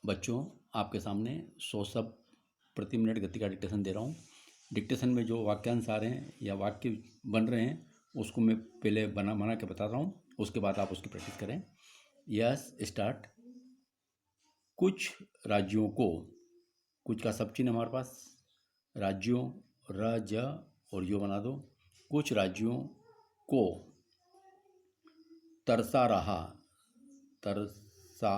बच्चों, आपके सामने 100 शब्द प्रति मिनट गति का डिक्टेशन दे रहा हूँ। डिक्टेशन में जो वाक्यांश आ रहे हैं या वाक्य बन रहे हैं उसको मैं पहले बना के बता रहा हूँ, उसके बाद आप उसकी प्रैक्टिस करें। Yes, start. कुछ राज्यों को, कुछ का सब चिन्ह हमारे पास, राज्यों र ज और यो बना दो। कुछ राज्यों को तरसा रहा, तरसा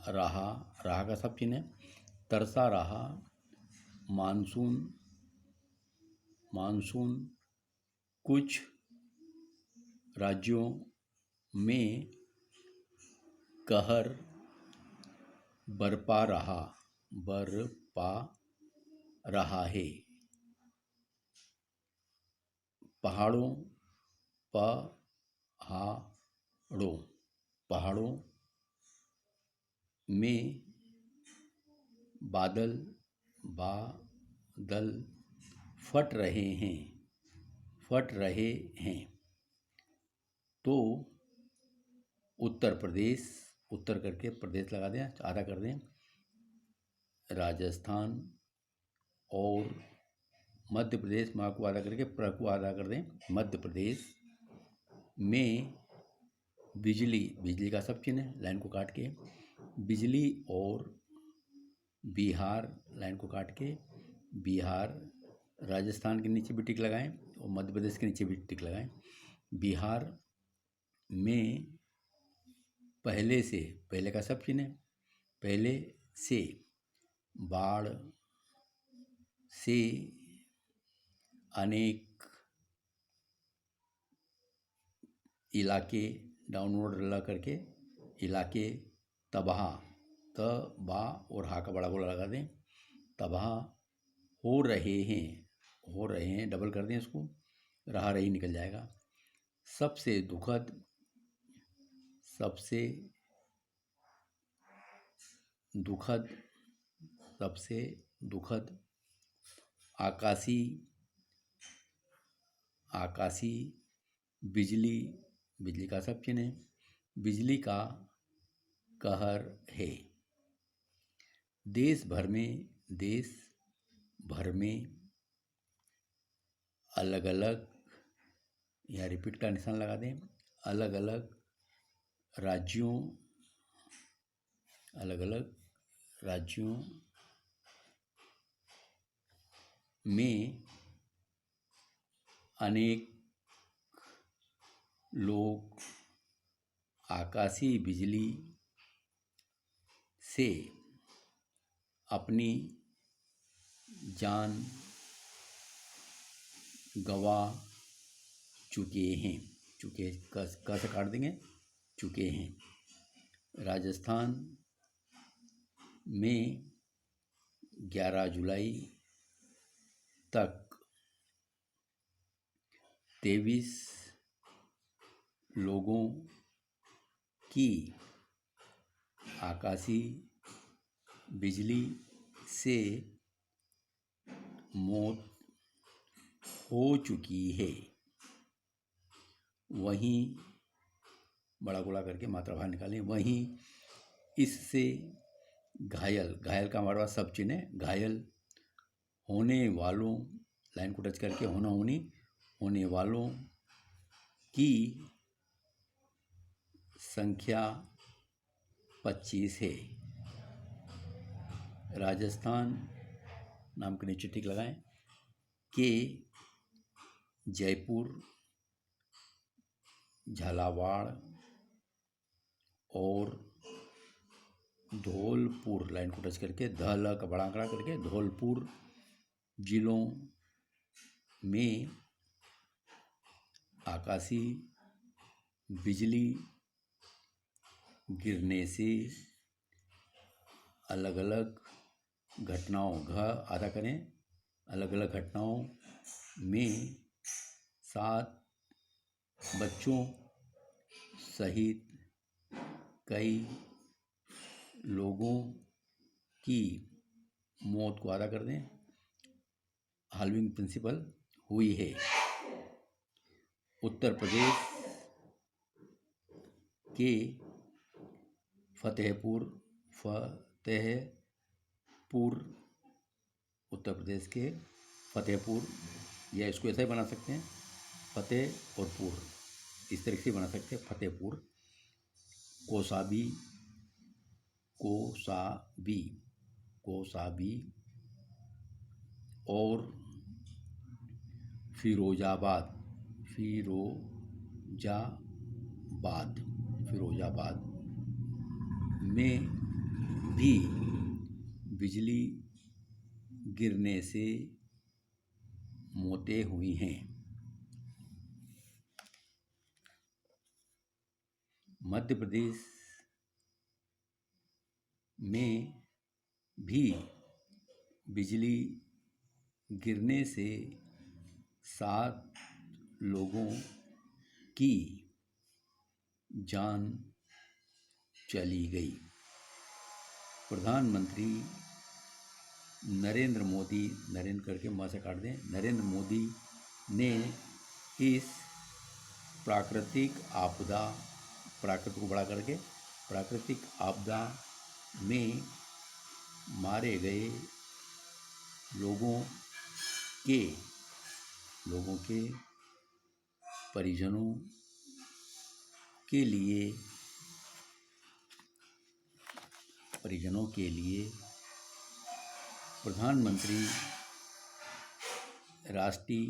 रहा, रहा का सब चिन्ह है, तरसा रहा मानसून, मानसून कुछ राज्यों में कहर बरपा रहा, बरपा रहा है। पहाड़ों, पहाड़ों, पहाड़ों में बादल, बादल फट रहे हैं, फट रहे हैं। तो उत्तर प्रदेश, उत्तर करके प्रदेश लगा दें, आधा कर दें, राजस्थान और मध्य प्रदेश, माँ को आधा करके प्र को आधा कर दें, मध्य प्रदेश में बिजली, बिजली का सब चिन्ह है, लाइन को काट के, बिजली और बिहार, लाइन को काट के, बिहार, राजस्थान के नीचे भी टिक लगाएं और मध्य प्रदेश के नीचे भी टिक लगाएं। बिहार में पहले से, पहले का सब चिन्ह है, पहले से बाढ़ से अनेक इलाके, डाउनवर्ड ला करके इलाके तबाह, तबाह और हा का बड़ा गोला लगा दें, तबाह हो रहे हैं, हो रहे हैं डबल कर दें इसको, रहा रही निकल जाएगा। सबसे दुखद, सबसे दुखद, सबसे दुखद आकाशी, आकाशी बिजली, बिजली का सब चिन्ह है, बिजली का कहर है। देश भर में, देश भर में अलग अलग, यहाँ रिपीट का निशान लगा दें, अलग अलग राज्यों, अलग अलग राज्यों में अनेक लोग आकाशीय बिजली से अपनी जान गंवा चुके हैं, चुके क से काट देंगे, चुके हैं। राजस्थान में 11 जुलाई तक 23 लोगों की आकाशीय बिजली से मौत हो चुकी है। वहीं बड़ा गोला करके मात्रा बाहर निकालें, वहीं इससे घायल, घायल का हमारे पास सब चिन्ह है, घायल होने वालों, लाइन को टच करके होना होनी, होने वालों की संख्या 25 है। राजस्थान नाम के नीचे टिक लगाएं के जयपुर, झालावाड़ और धौलपुर, लाइन को टच करके धल का बड़ा आंकड़ा करके धौलपुर जिलों में आकाशीय बिजली गिरने से अलग अलग घटनाओं, घ आधा करें, अलग अलग घटनाओं में 7 बच्चों सहित कई लोगों की मौत को आधा कर दें, हाल्विंग प्रिंसिपल हुई है। उत्तर प्रदेश के फतेहपुर फतेहपुर, उत्तर प्रदेश के फतेहपुर, या इसको ऐसा ही बना सकते हैं फतेह और पुर, इस तरीके से बना सकते हैं फतेहपुर। कोसाबी, कोसाबी, कोसाबी और फिरोजाबाद, फिरोजाबाद, फिरोजाबाद में भी बिजली गिरने से मौतें हुई हैं। मध्य प्रदेश में भी बिजली गिरने से 7 लोगों की जान चली गई। प्रधानमंत्री नरेंद्र मोदी, नरेंद्र करके माँ से काट दें, नरेंद्र मोदी ने इस प्राकृतिक आपदा, प्राकृतिक को बड़ा करके प्राकृतिक आपदा में मारे गए लोगों के परिजनों के लिए प्रधानमंत्री राष्ट्रीय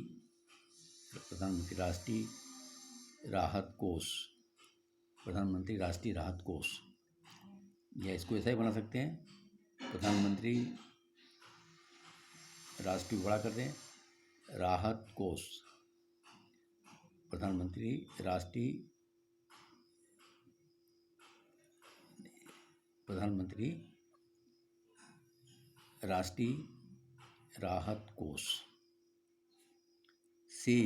राहत कोष, प्रधानमंत्री राष्ट्रीय राहत कोष, या इसको ऐसा ही बना सकते हैं प्रधानमंत्री राष्ट्रीय बड़ा कर दें राहत कोष, प्रधानमंत्री राष्ट्रीय राहत कोष से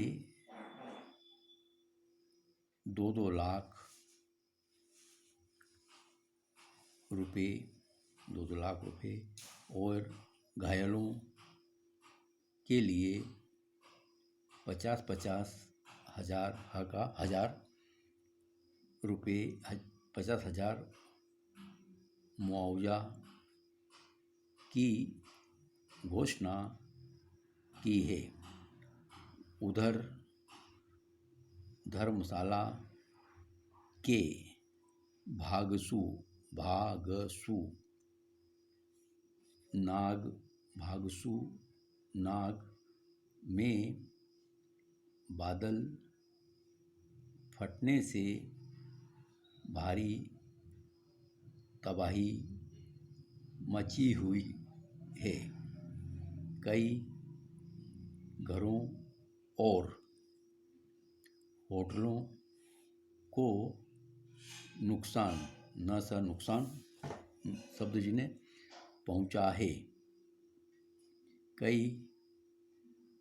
2-2 लाख रुपए, 2-2 लाख रुपए और घायलों के लिए 50-50 हजार रुपए, 50,000 मुआवजा की घोषणा की है। उधर धर्मशाला के भागसू नाग में बादल फटने से भारी तबाही मची हुई है। कई घरों और होटलों को नुकसान शब्द जिन्हें पहुंचा है। कई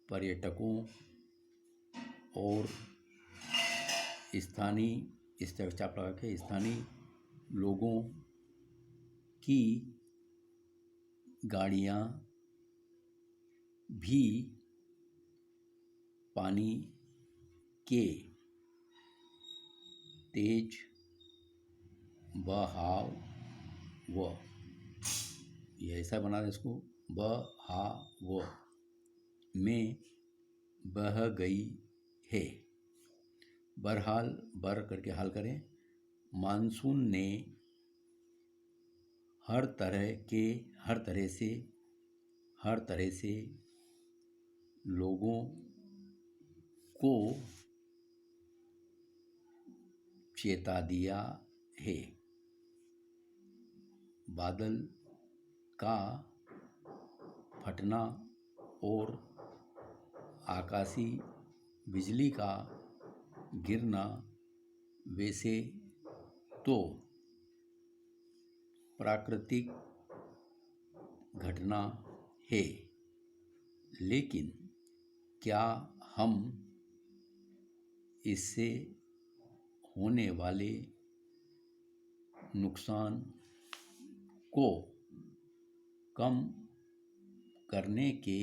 पर्यटकों और स्थानीय लोगों की गाड़ियां भी पानी के तेज बहाव, ये ऐसा बना दें इसको, बहाव में बह गई है। बहरहाल, बर करके हाल करें, मानसून ने हर तरह से लोगों को चेता दिया है। बादल का फटना और आकाशीय बिजली का गिरना वैसे तो प्राकृतिक घटना है, लेकिन क्या हम इससे होने वाले नुकसान को कम करने के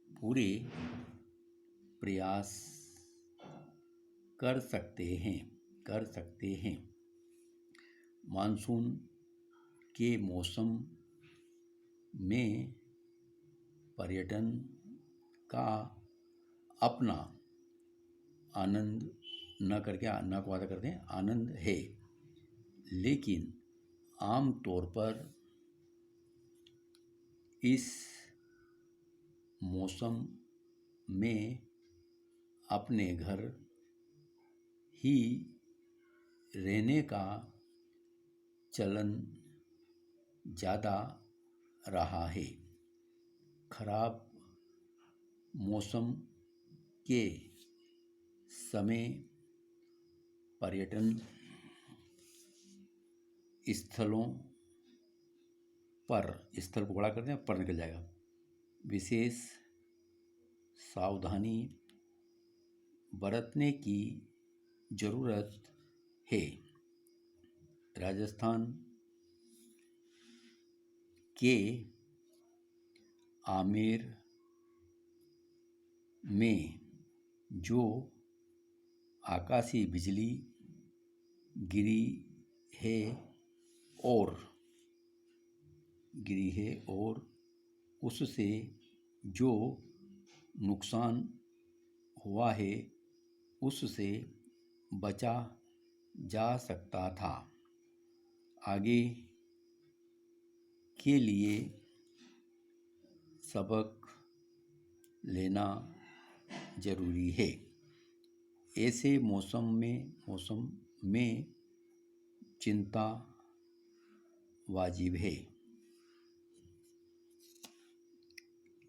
पूरे प्रयास कर सकते हैं। मानसून के मौसम में पर्यटन का अपना आनंद न करके न को आधा करते हैं आनंद है, लेकिन आम तौर पर इस मौसम में अपने घर ही रहने का चलन ज़्यादा रहा है। खराब मौसम के समय पर्यटन स्थलों पर, स्थल को बड़ा करते हैं पर निकल जाएगा, विशेष सावधानी बरतने की ज़रूरत है। राजस्थान के आमेर में जो आकाशीय बिजली गिरी है और उससे जो नुकसान हुआ है उससे बचा जा सकता था। आगे के लिए सबक लेना जरूरी है। ऐसे मौसम में चिंता वाजिब है।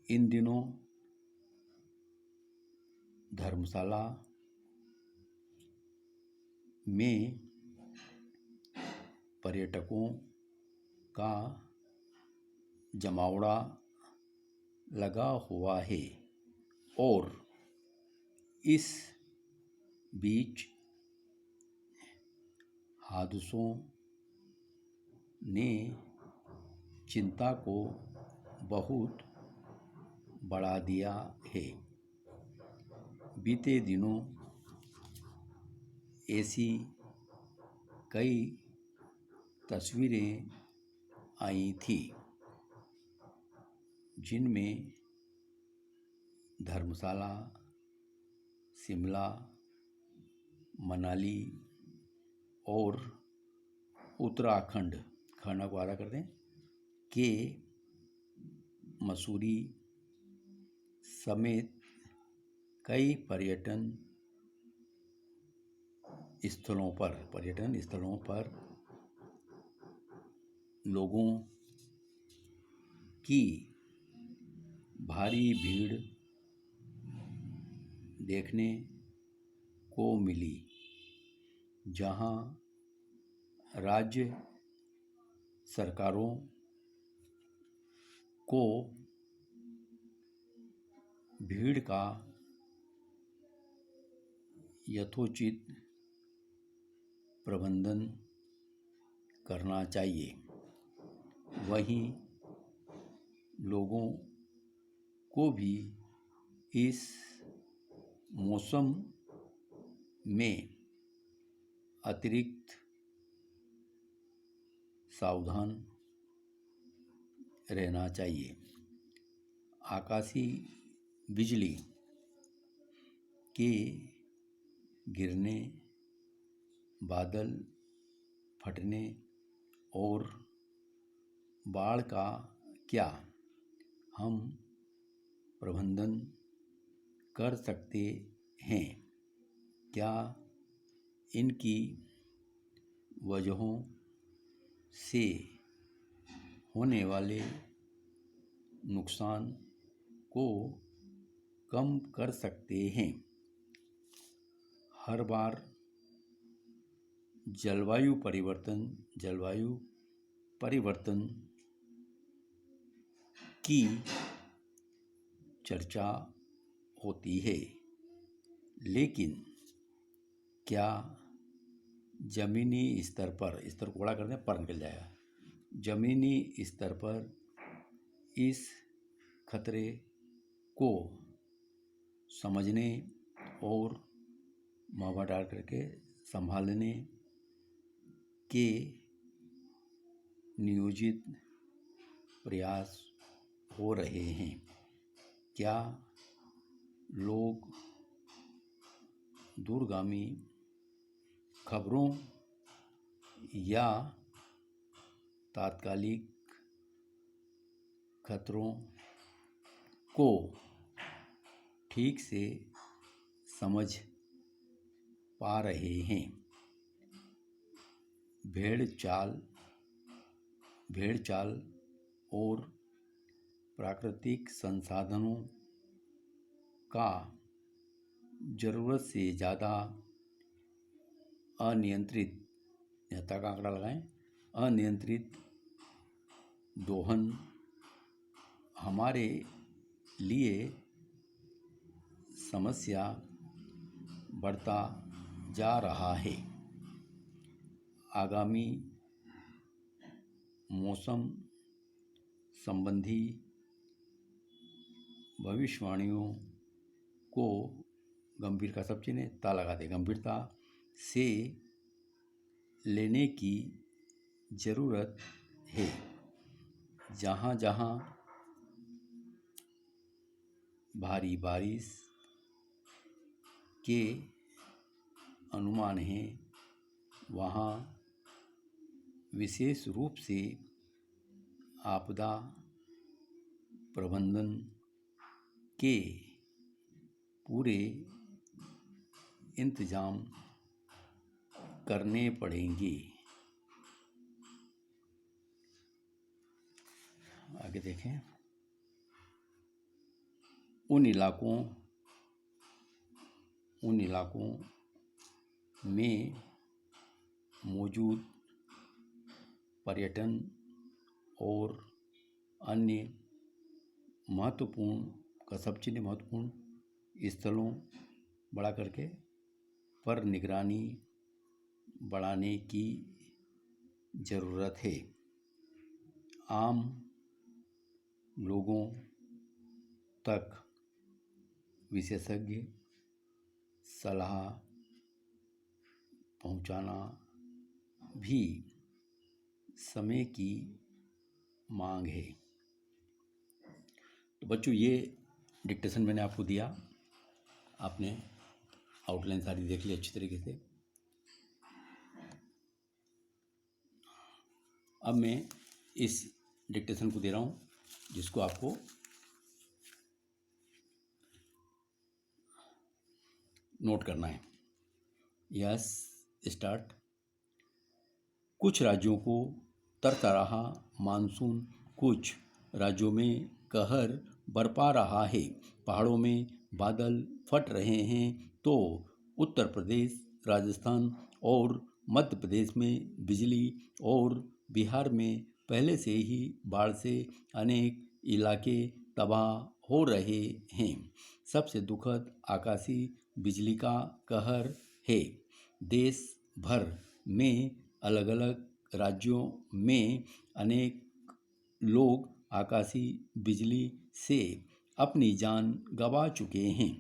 इन दिनों धर्मशाला में पर्यटकों का जमावड़ा लगा हुआ है और इस बीच हादसों ने चिंता को बहुत बढ़ा दिया है। बीते दिनों ऐसी कई तस्वीरें आई थी जिनमें धर्मशाला, शिमला, मनाली और उत्तराखंड, खाना को आधा करते हैं, के मसूरी समेत कई पर्यटन स्थलों पर लोगों की भारी भीड़ देखने को मिली, जहां राज्य सरकारों को भीड़ का यथोचित प्रबंधन करना चाहिए। वहीं लोगों को भी इस मौसम में अतिरिक्त सावधान रहना चाहिए। आकाशीय बिजली के गिरने, बादल फटने और बाढ़ का क्या हम प्रबंधन कर सकते हैं? क्या इनकी वजहों से होने वाले नुकसान को कम कर सकते हैं? हर बार जलवायु परिवर्तन की चर्चा होती है, लेकिन क्या जमीनी स्तर को बड़ा कर दें पर निकल जाएगा, जमीनी स्तर पर इस खतरे को समझने और मावा डाल करके संभालने के नियोजित प्रयास हो रहे हैं। क्या लोग दूरगामी खबरों या तात्कालिक खतरों को ठीक से समझ पा रहे हैं? भेड़ चाल और प्राकृतिक संसाधनों का ज़रूरत से ज़्यादा अनियंत्रित, यहाँ का आंकड़ा लगाएं, अनियंत्रित दोहन हमारे लिए समस्या बढ़ता जा रहा है। आगामी मौसम संबंधी भविष्यवाणियों को गंभीरता, सब चीज़ें ता लगा दे, गंभीरता से लेने की ज़रूरत है। जहाँ जहाँ भारी बारिश के अनुमान हैं, वहाँ विशेष रूप से आपदा प्रबंधन के पूरे इंतजाम करने पड़ेंगे। आगे देखें। उन इलाकों में मौजूद पर्यटन और अन्य महत्वपूर्ण स्थलों बढ़ा करके पर निगरानी बढ़ाने की ज़रूरत है। आम लोगों तक विशेषज्ञ सलाह पहुंचाना भी समय की मांग है। तो बच्चों, ये डिक्टेशन मैंने आपको दिया, आपने आउटलाइन सारी देख ली अच्छी तरीके से। अब मैं इस डिक्टेशन को दे रहा हूँ, जिसको आपको नोट करना है। Yes, start. कुछ राज्यों को तरता रहा मानसून कुछ राज्यों में कहर बरपा रहा है। पहाड़ों में बादल फट रहे हैं तो उत्तर प्रदेश, राजस्थान और मध्य प्रदेश में बिजली और बिहार में पहले से ही बाढ़ से अनेक इलाके तबाह हो रहे हैं। सबसे दुखद आकाशीय बिजली का कहर है। देश भर में अलग अलग राज्यों में अनेक लोग आकाशीय बिजली से अपनी जान गंवा चुके हैं।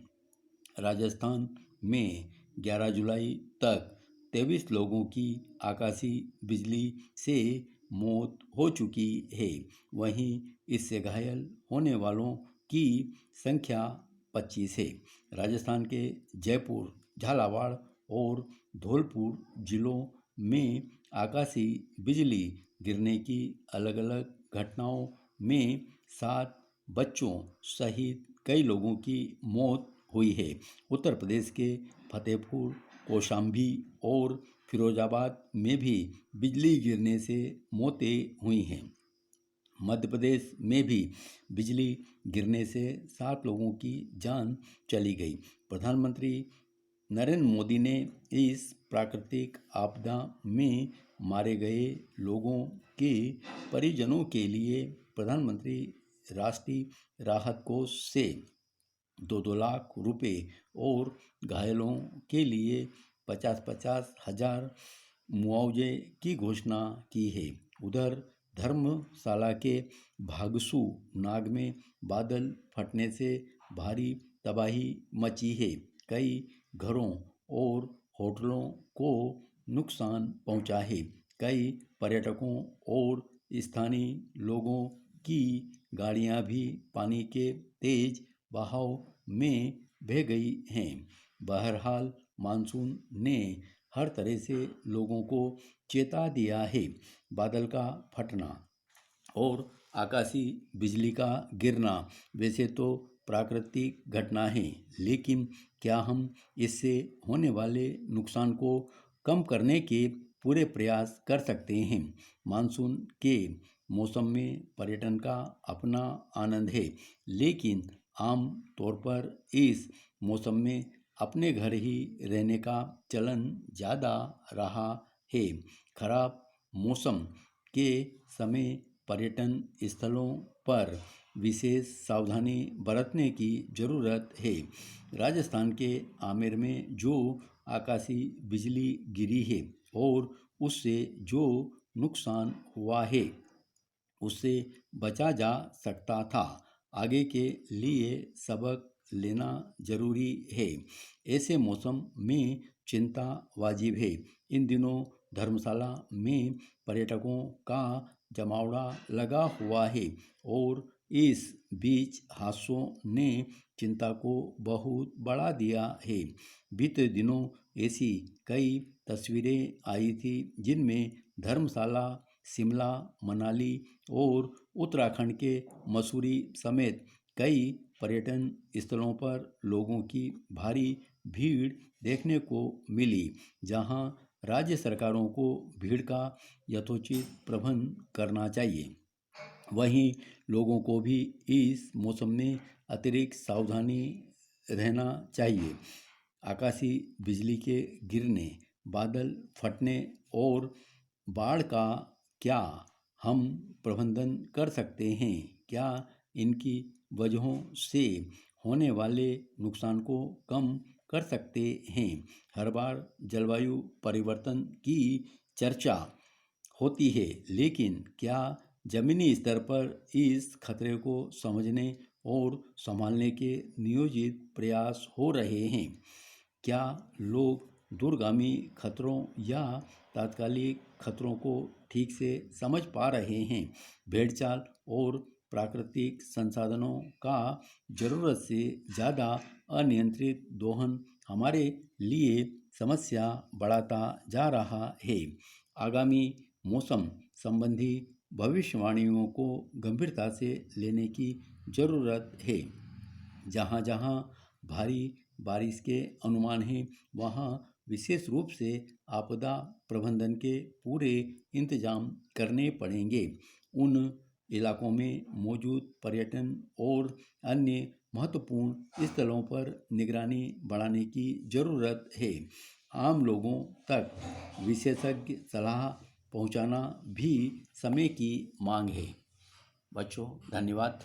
राजस्थान में 11 जुलाई तक 23 लोगों की आकाशीय बिजली से मौत हो चुकी है। वहीं इससे घायल होने वालों की संख्या 25 है। राजस्थान के जयपुर, झालावाड़ और धौलपुर जिलों में आकाशीय बिजली गिरने की अलग अलग घटनाओं में 7 बच्चों सहित कई लोगों की मौत हुई है। उत्तर प्रदेश के फतेहपुर, कौशाम्बी और फिरोजाबाद में भी बिजली गिरने से मौतें हुई हैं। मध्य प्रदेश में भी बिजली गिरने से 7 लोगों की जान चली गई। प्रधानमंत्री नरेंद्र मोदी ने इस प्राकृतिक आपदा में मारे गए लोगों के परिजनों के लिए प्रधानमंत्री राष्ट्रीय राहत कोष से 2-2 लाख रुपए और घायलों के लिए 50-50 हजार मुआवजे की घोषणा की है। उधर धर्मशाला के भागसू नाग में बादल फटने से भारी तबाही मची है। कई घरों और होटलों को नुकसान पहुंचा है। कई पर्यटकों और स्थानीय लोगों की गाड़ियां भी पानी के तेज बहाव में बह गई हैं। बहरहाल मानसून ने हर तरह से लोगों को चेता दिया है। बादल का फटना और आकाशीय बिजली का गिरना वैसे तो प्राकृतिक घटना है, लेकिन क्या हम इससे होने वाले नुकसान को कम करने के पूरे प्रयास कर सकते हैं? मानसून के मौसम में पर्यटन का अपना आनंद है, लेकिन आम तौर पर इस मौसम में अपने घर ही रहने का चलन ज़्यादा रहा है। खराब मौसम के समय पर्यटन स्थलों पर विशेष सावधानी बरतने की ज़रूरत है। राजस्थान के आमेर में जो आकाशीय बिजली गिरी है और उससे जो नुकसान हुआ है, उससे बचा जा सकता था। आगे के लिए सबक लेना जरूरी है। ऐसे मौसम में चिंता वाजिब है। इन दिनों धर्मशाला में पर्यटकों का जमावड़ा लगा हुआ है और इस बीच हादसों ने चिंता को बहुत बढ़ा दिया है। बीते दिनों ऐसी कई तस्वीरें आई थी जिनमें धर्मशाला, शिमला, मनाली और उत्तराखंड के मसूरी समेत कई पर्यटन स्थलों पर लोगों की भारी भीड़ देखने को मिली, जहां राज्य सरकारों को भीड़ का यथोचित प्रबंध करना चाहिए। वहीं लोगों को भी इस मौसम में अतिरिक्त सावधानी रहना चाहिए। आकाशीय बिजली के गिरने, बादल फटने और बाढ़ का क्या हम प्रबंधन कर सकते हैं? क्या इनकी वजहों से होने वाले नुकसान को कम कर सकते हैं? हर बार जलवायु परिवर्तन की चर्चा होती है, लेकिन क्या जमीनी स्तर पर इस खतरे को समझने और संभालने के नियोजित प्रयास हो रहे हैं? क्या लोग दूरगामी खतरों या तात्कालिक खतरों को ठीक से समझ पा रहे हैं? भेड़चाल और प्राकृतिक संसाधनों का ज़रूरत से ज़्यादा अनियंत्रित दोहन हमारे लिए समस्या बढ़ाता जा रहा है। आगामी मौसम संबंधी भविष्यवाणियों को गंभीरता से लेने की ज़रूरत है। जहाँ जहाँ भारी बारिश के अनुमान हैं, वहाँ विशेष रूप से आपदा प्रबंधन के पूरे इंतजाम करने पड़ेंगे। उन इलाकों में मौजूद पर्यटन और अन्य महत्वपूर्ण स्थलों पर निगरानी बढ़ाने की ज़रूरत है। आम लोगों तक विशेषज्ञ सलाह पहुंचाना भी समय की मांग है। बच्चों, धन्यवाद।